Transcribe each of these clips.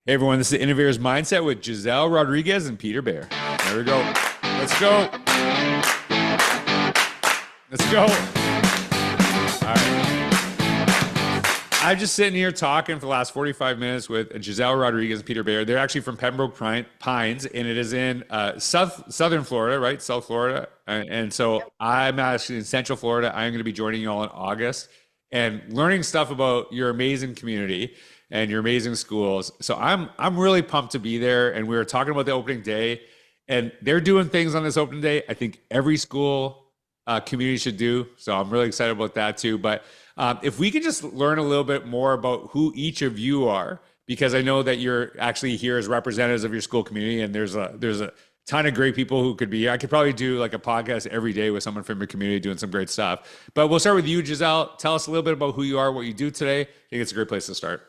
Hey everyone, this is Innovator's Mindset with Giselle Rodriguez and Peter Bear. There we go. Let's go. Let's go. All right. I'm just sitting here talking for the last 45 minutes with Giselle Rodriguez and Peter Bear. They're actually from Pembroke Pines, and it is in southern Florida, right? South Florida. And so I'm actually in Central Florida. I'm going to be joining you all in August and learning stuff about your amazing community and your amazing schools. So I'm really pumped to be there. And we were talking about the opening day, and they're doing things on this opening day I think every school community should do. So I'm really excited about that too. But if we could just learn a little bit more about who each of you are, because I know that you're actually here as representatives of your school community, and there's a ton of great people who could be here. I could probably do like a podcast every day with someone from your community doing some great stuff. But we'll start with you, Giselle. Tell us a little bit about who you are, what you do today. I think it's a great place to start.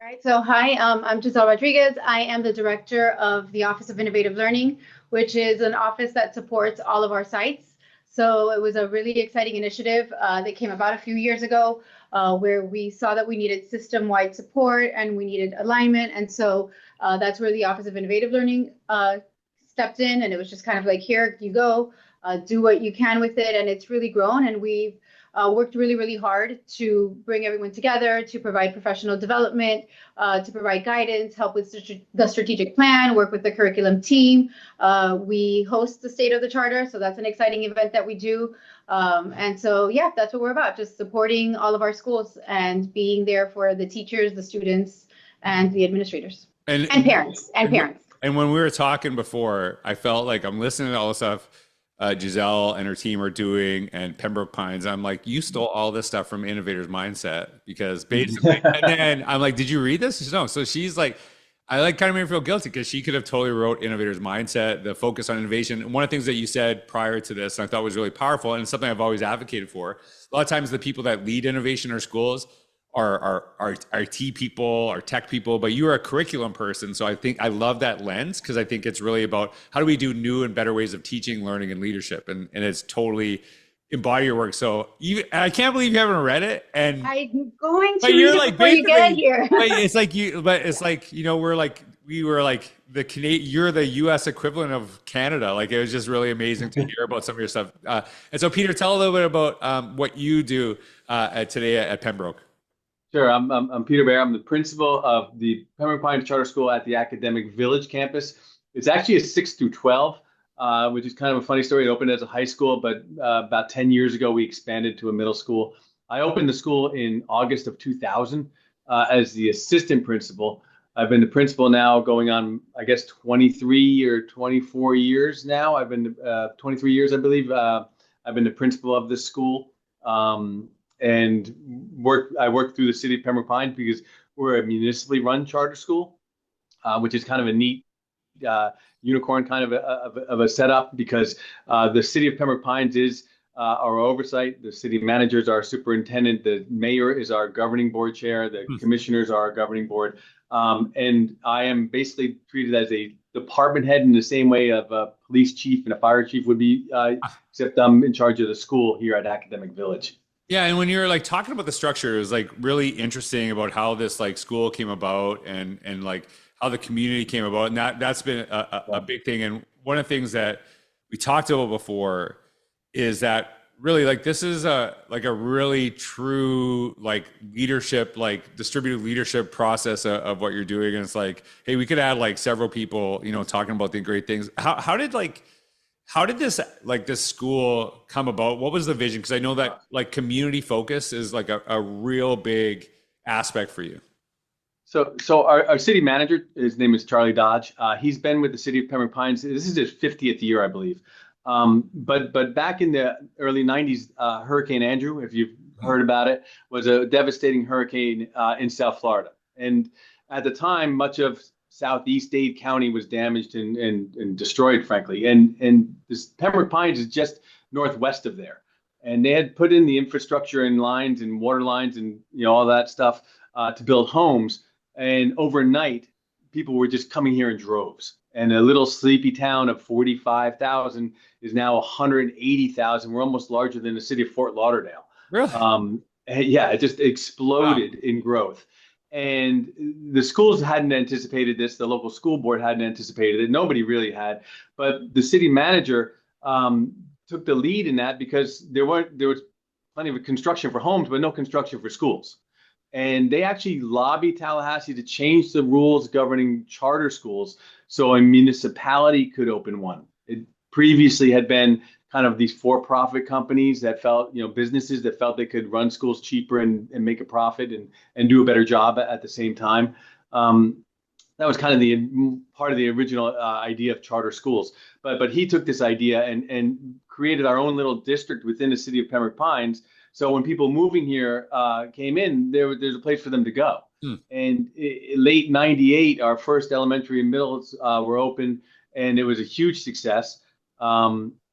All right, so hi, I'm Giselle Rodriguez. I am the director of the Office of Innovative Learning, which is an office that supports all of our sites. So it was a really exciting initiative that came about a few years ago where we saw that we needed system-wide support and we needed alignment. And so that's where the Office of Innovative Learning stepped in, and it was just kind of like, here you go, do what you can with it. And it's really grown, and we've worked really, really hard to bring everyone together, to provide professional development, to provide guidance, help with the strategic plan, work with the curriculum team. We host the State of the Charter, so that's an exciting event that we do. And so, yeah, that's what we're about, just supporting all of our schools and being there for the teachers, the students, and the administrators, and parents. And when we were talking before, I felt like I'm listening to all the stuff Giselle and her team are doing, and Pembroke Pines. I'm like, you stole all this stuff from Innovator's Mindset, because basically, and then I'm like, did you read this? No. So she's like, I like kind of made her feel guilty because she could have totally wrote Innovator's Mindset, the focus on innovation. And one of the things that you said prior to this, and I thought was really powerful, and it's something I've always advocated for. A lot of times the people that lead innovation in our schools are IT people, are tech people, but you are a curriculum person. So I think I love that lens, because I think it's really about how do we do new and better ways of teaching, learning, and leadership. And it's totally embody your work. So even, I can't believe you haven't read it. And I'm going to but you're read it like before you get here. But it's like, you know, we were like the Canadian, you're the US equivalent of Canada. Like, it was just really amazing to hear about some of your stuff. And so Peter, tell a little bit about what you do today at Pembroke. Sure. I'm Peter Bear. I'm the principal of the Pembroke Pines Charter School at the Academic Village campus. It's actually a 6 through 12, which is kind of a funny story. It opened as a high school, but about 10 years ago, we expanded to a middle school. I opened the school in August of 2000 as the assistant principal. I've been the principal now going on, I guess, 23 or 24 years now. I've been 23 years, I believe. I've been the principal of this school. And I work through the city of Pembroke Pines because we're a municipally run charter school, which is kind of a neat unicorn kind of a setup, because the city of Pembroke Pines is our oversight. The city manager is our superintendent. The mayor is our governing board chair. The commissioners are our governing board. And I am basically treated as a department head in the same way of a police chief and a fire chief would be, except I'm in charge of the school here at Academic Village. Yeah, and when you're like talking about the structure, it was like really interesting about how this like school came about, and like how the community came about, and that's been a big thing. And one of the things that we talked about before is that really like this is a really true like leadership, like distributed leadership process of what you're doing. And it's like, hey, we could add like several people, you know, talking about the great things. How did this school come about? What was the vision? Because I know that like community focus is like a real big aspect for you. So our city manager, his name is Charlie Dodge. He's been with the city of Pembroke Pines. This is his 50th year, I believe. But back in the early 90s, Hurricane Andrew, if you've heard about it, was a devastating hurricane in South Florida. And at the time, much of Southeast Dade County was damaged and destroyed, frankly. And this Pembroke Pines is just northwest of there. And they had put in the infrastructure and lines and water lines and all that stuff to build homes. And overnight, people were just coming here in droves. And a little sleepy town of 45,000 is now 180,000. We're almost larger than the city of Fort Lauderdale. Really? Yeah, it just exploded in growth. And the schools hadn't anticipated this. The local school board hadn't anticipated it. Nobody really had. But the city manager took the lead in that because there was plenty of construction for homes, but no construction for schools. And they actually lobbied Tallahassee to change the rules governing charter schools so a municipality could open one. It previously had been kind of these for-profit companies that felt, businesses that felt they could run schools cheaper and make a profit and do a better job at the same time. That was kind of the part of the original idea of charter schools. But he took this idea and created our own little district within the city of Pembroke Pines. So when people moving here came in, there's a place for them to go. And late '98, our first elementary and middles were open, and it was a huge success.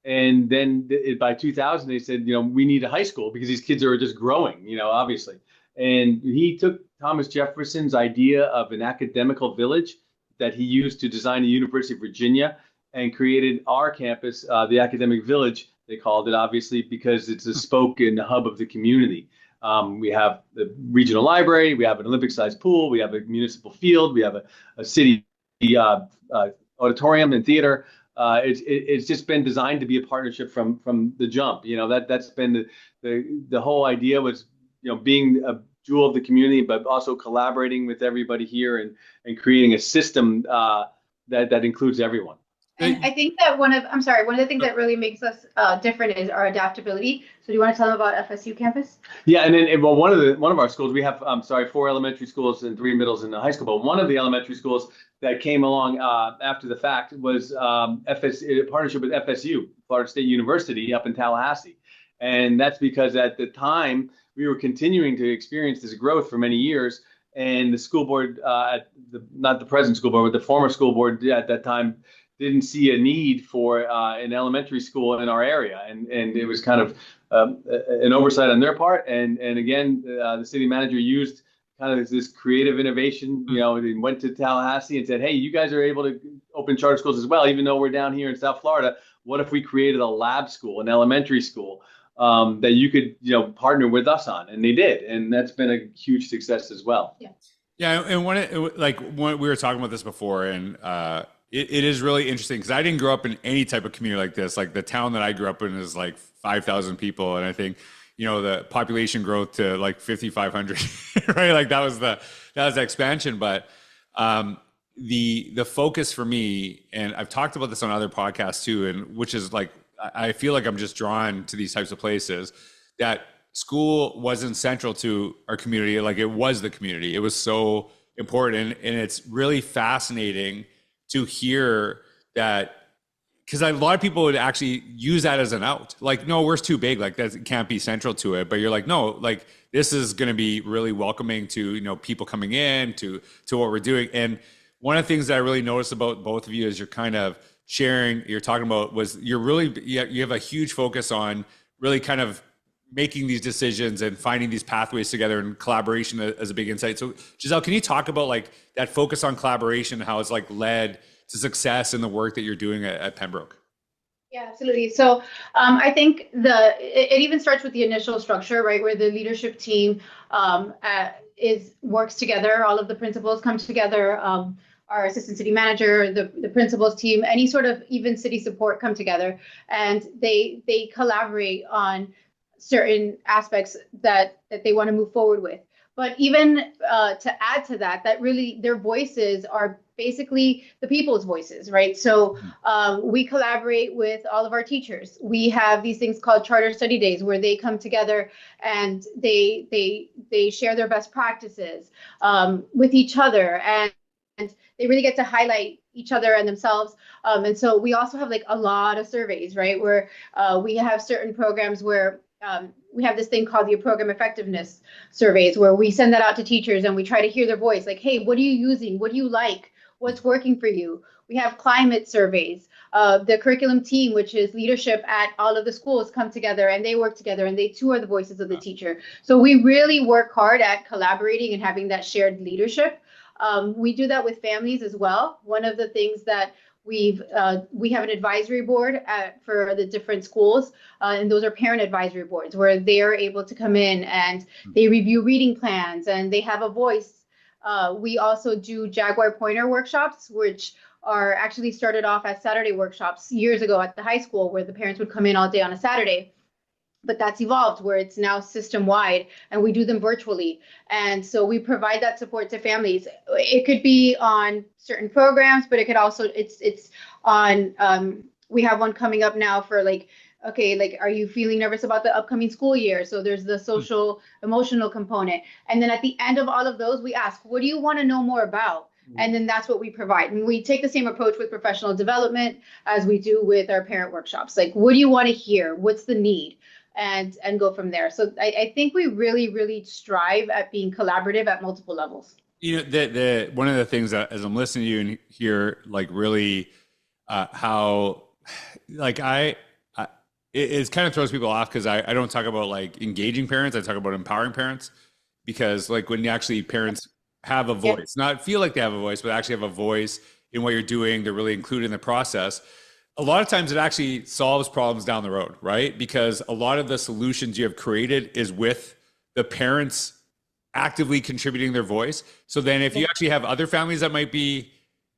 And then by 2000, they said, we need a high school because these kids are just growing, obviously. And he took Thomas Jefferson's idea of an academical village that he used to design the University of Virginia and created our campus, the academic village, they called it, obviously, because it's a spoke in the hub of the community. We have the regional library, we have an Olympic-sized pool, we have a municipal field, we have a city auditorium and theater. It's just been designed to be a partnership from the jump. That's been the whole idea was, being a jewel of the community, but also collaborating with everybody here and creating a system that includes everyone. And I think that one of the things that really makes us different is our adaptability. So do you want to tell them about FSU campus? Yeah, and then one of our schools, we have 4 elementary schools and 3 middles and a high school. But one of the elementary schools that came along after the fact was a partnership with FSU, Florida State University, up in Tallahassee. And that's because at the time we were continuing to experience this growth for many years. And the school board, not the present school board, but the former school board at that time, didn't see a need for an elementary school in our area. And it was kind of an oversight on their part. And again, the city manager used kind of this creative innovation, they went to Tallahassee and said, hey, you guys are able to open charter schools as well, even though we're down here in South Florida. What if we created a lab school, an elementary school that you could, partner with us on? And they did. And that's been a huge success as well. Yeah. Yeah. And when we were talking about this before, and it is really interesting because I didn't grow up in any type of community like this. Like the town that I grew up in is like 5,000 people. And I think, the population growth to like 5,500, right? Like that was the expansion. But the focus for me, and I've talked about this on other podcasts too, and which is like, I feel like I'm just drawn to these types of places, that school wasn't central to our community. Like it was the community. It was so important. And it's really fascinating to hear that, because a lot of people would actually use that as an out. Like, no, we're too big. Like that can't be central to it. But you're like, no, like this is going to be really welcoming to, people coming in to what we're doing. And one of the things that I really noticed about both of you is you're kind of sharing, you're talking about was you have a huge focus on really kind of making these decisions and finding these pathways together, and collaboration as a big insight. So Giselle, can you talk about like that focus on collaboration, how it's like led to success in the work that you're doing at Pembroke? Yeah, absolutely. So I think it even starts with the initial structure, right, where the leadership team works together. All of the principals come together. Our assistant city manager, the principals team, any sort of even city support come together, and they collaborate on certain aspects that they want to move forward with. But even to add to that really their voices are basically the people's voices, right? So we collaborate with all of our teachers. We have these things called charter study days where they come together and they share their best practices with each other, and they really get to highlight each other and themselves. And so we also have like a lot of surveys, right? Where we have certain programs where we have this thing called the program effectiveness surveys, where we send that out to teachers and we try to hear their voice. Like, hey, what are you using? What do you like? What's working for you? We have climate surveys. The curriculum team, which is leadership at all of the schools, come together and they work together and they too are the voices of the teacher. So we really work hard at collaborating and having that shared leadership. We do that with families as well. One of the things that we have an advisory board for the different schools, and those are parent advisory boards where they are able to come in and they review reading plans and they have a voice We also do Jaguar Pointer workshops, which are actually started off as Saturday workshops years ago at the high school, where the parents would come in all day on a Saturday. But that's evolved where it's now system wide, and we do them virtually. And so we provide that support to families. It could be on certain programs, but it could also, it's on, we have one coming up now for like, okay, like, are you feeling nervous about the upcoming school year? So there's the social emotional component. And then at the end of all of those, we ask, what do you want to know more about? And then that's what we provide. And we take the same approach with professional development as we do with our parent workshops. Like, what do you want to hear? What's the need? And go from there. So I think we really, really strive at being collaborative at multiple levels. You know, the one of the things that as I'm listening to you and hear, like, really how, like, it kind of throws people off because I don't talk about like engaging parents. I talk about empowering parents, because like when actually parents have a voice, not feel like they have a voice, but actually have a voice in what you're doing, they're really included in the process. A lot of times it actually solves problems down the road, right? Because a lot of the solutions you have created is with the parents actively contributing their voice. So then if you actually have other families that might be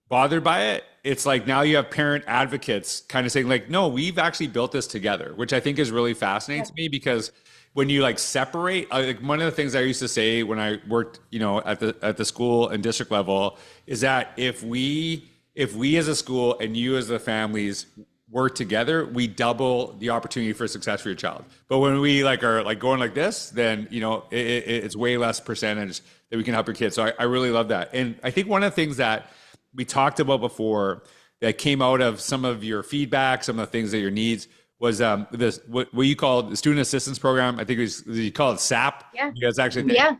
bothered by it, it's like now you have parent advocates kind of saying like, no, we've actually built this together, which I think is really fascinating to me, because when you like separate, like one of the things I used to say when I worked, you know, at the school and district level is that if we as a school and you as the families work together, we double the opportunity for success for your child. But when we like are like going like this, then, you know, it's way less percentage that we can help your kids. So I really love that. And I think one of the things that we talked about before that came out of some of your feedback, some of the things that your needs was this, what you call the student assistance program. I think it was, you call it SAP. Yeah. You guys actually, Yeah.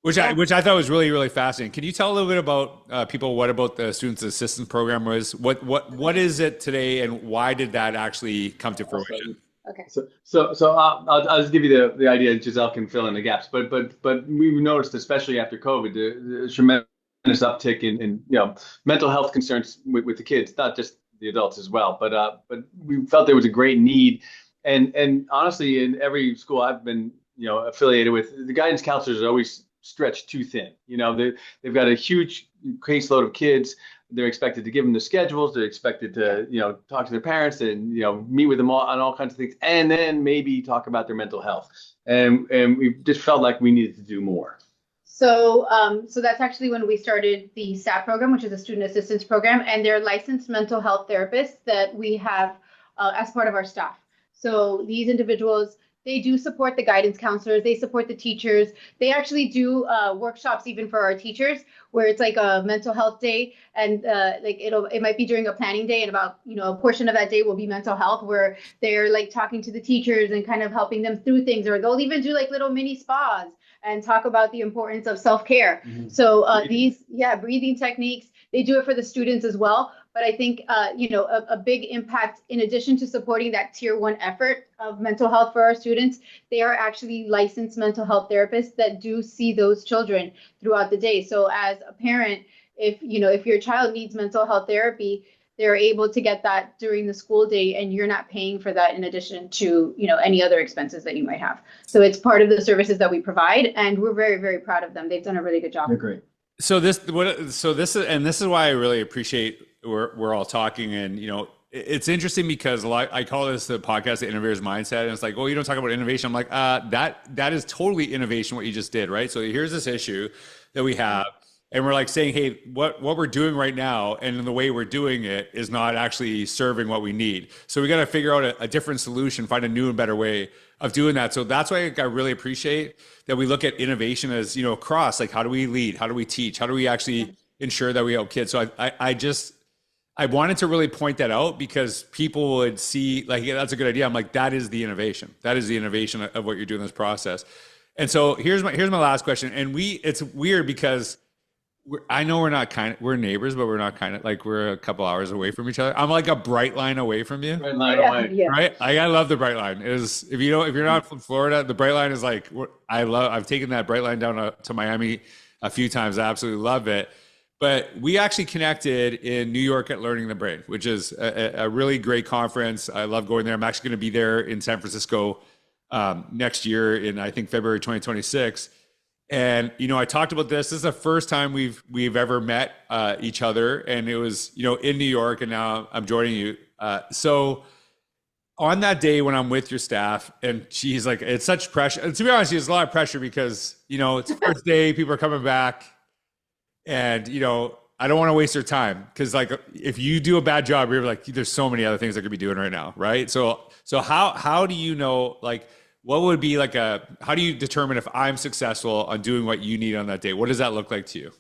Which I thought was really, really fascinating. Can you tell a little bit about people, what about the Students Assistance Program was? What is it today, and why did that actually come to fruition? Okay. So I'll just give you the idea. Giselle can fill in the gaps. But we noticed, especially after COVID, the tremendous uptick in you know, mental health concerns with the kids, not just the adults as well. But we felt there was a great need, and honestly, in every school I've been, you know, affiliated with, the guidance counselors are always stretched too thin. You know, they've got a huge caseload of kids. They're expected to give them the schedules. They're expected to, you know, talk to their parents and, you know, meet with them on all kinds of things, and then maybe talk about their mental health. And we just felt like we needed to do more. So that's actually when we started the SAP program, which is a student assistance program, and they're licensed mental health therapists that we have as part of our staff. So these individuals, they do support the guidance counselors. They support the teachers. They actually do workshops even for our teachers, where it's like a mental health day, and like it might be during a planning day, and about, you know, a portion of that day will be mental health, where they're like talking to the teachers and kind of helping them through things, or they'll even do like little mini spas and talk about the importance of self-care. Mm-hmm. So these breathing techniques, they do it for the students as well. But I think, you know, a big impact, in addition to supporting that tier 1 effort of mental health for our students, they are actually licensed mental health therapists that do see those children throughout the day. So as a parent, if your child needs mental health therapy, they're able to get that during the school day, and you're not paying for that in addition to, you know, any other expenses that you might have. So it's part of the services that we provide, and we're very, very proud of them. They've done a really good job. They're great. So this is why I really appreciate we're all talking, and, you know, it's interesting because I call this the podcast, the Innovator's Mindset, and it's like, well, you don't talk about innovation. I'm like, that is totally innovation, what you just did, right? So here's this issue that we have, and we're like saying, hey, what we're doing right now and the way we're doing it is not actually serving what we need. So we got to figure out a different solution, find a new and better way of doing that. So that's why I really appreciate that we look at innovation as, you know, across, like, how do we lead? How do we teach? How do we actually ensure that we help kids? So I wanted to really point that out, because people would see like, yeah, that's a good idea. I'm like, that is the innovation. That is the innovation of what you're doing in this process. And so here's my last question. And it's weird because I know we're neighbors, but we're not kind of like, we're a couple hours away from each other. I'm like a bright line away from you. Bright line away. Yeah. Right? I love the bright line. If you're not from Florida, the bright line is like, I've taken that bright line down to Miami a few times. I absolutely love it. But we actually connected in New York at Learning the Brain, which is a really great conference. I love going there. I'm actually going to be there in San Francisco next year in, I think, February 2026. And, you know, I talked about this. This is the first time we've ever met each other. And it was, you know, in New York, and now I'm joining you. So on that day when I'm with your staff, and she's like, it's such pressure. And to be honest, there's a lot of pressure because, you know, it's the first day, people are coming back. And, you know, I don't want to waste your time because, like, if you do a bad job, you're like, there's so many other things I could be doing right now, right? So how do you know, like, what would be like how do you determine if I'm successful on doing what you need on that day? What does that look like to you?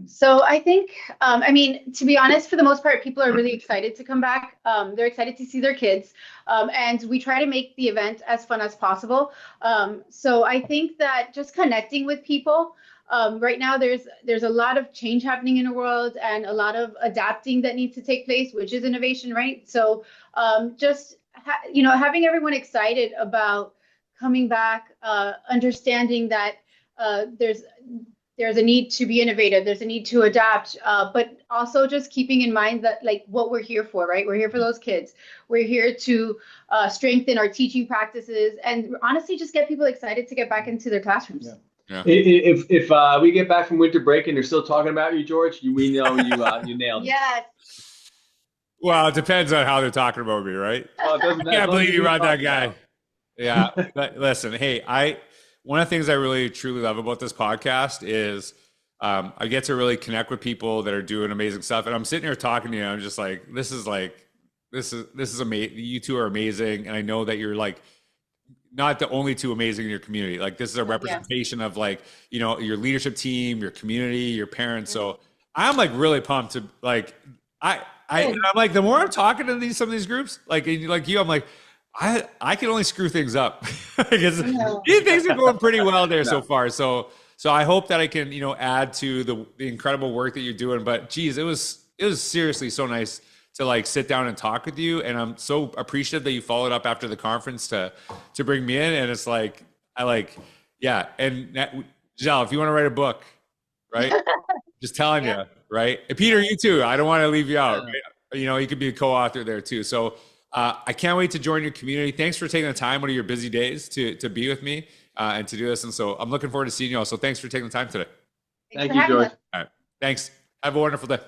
So I think, I mean, to be honest, for the most part, people are really excited to come back. They're excited to see their kids. And we try to make the event as fun as possible. So I think that just connecting with people, right now there's a lot of change happening in the world and a lot of adapting that needs to take place, which is innovation, right? So just you know, having everyone excited about coming back, understanding that there's a need to be innovative, there's a need to adapt, but also just keeping in mind that, like, what we're here for, right? We're here for those kids. We're here to strengthen our teaching practices and honestly just get people excited to get back into their classrooms. Yeah. If we get back from winter break and they're still talking about you, George, we know you nailed it. Yes. Well, it depends on how they're talking about me, right? Well, I can't believe you brought that guy. Yeah. But listen, hey, one of the things I really truly love about this podcast is I get to really connect with people that are doing amazing stuff. And I'm sitting here talking to you, and I'm just like, this is amazing. You two are amazing. And I know that you're like not the only two amazing in your community. Like, this is a representation of, like, you know, your leadership team, your community, your parents. So I'm like really pumped to, like, I'm like, the more I'm talking to some of these groups, like you, I'm like, I can only screw things up because these things are going pretty well there so far. So I hope that I can, you know, add to the incredible work that you're doing. But geez, it was seriously so nice to, like, sit down and talk with you. And I'm so appreciative that you followed up after the conference to bring me in. And it's like, yeah. And Giselle, if you want to write a book, right? Just telling you, right? And Peter, you too. I don't want to leave you out. Right? You know, you could be a co-author there too. So I can't wait to join your community. Thanks for taking the time out of your busy days to be with me and to do this. And so I'm looking forward to seeing you all. So thanks for taking the time today. Thank you, George. All right. Thanks. Have a wonderful day.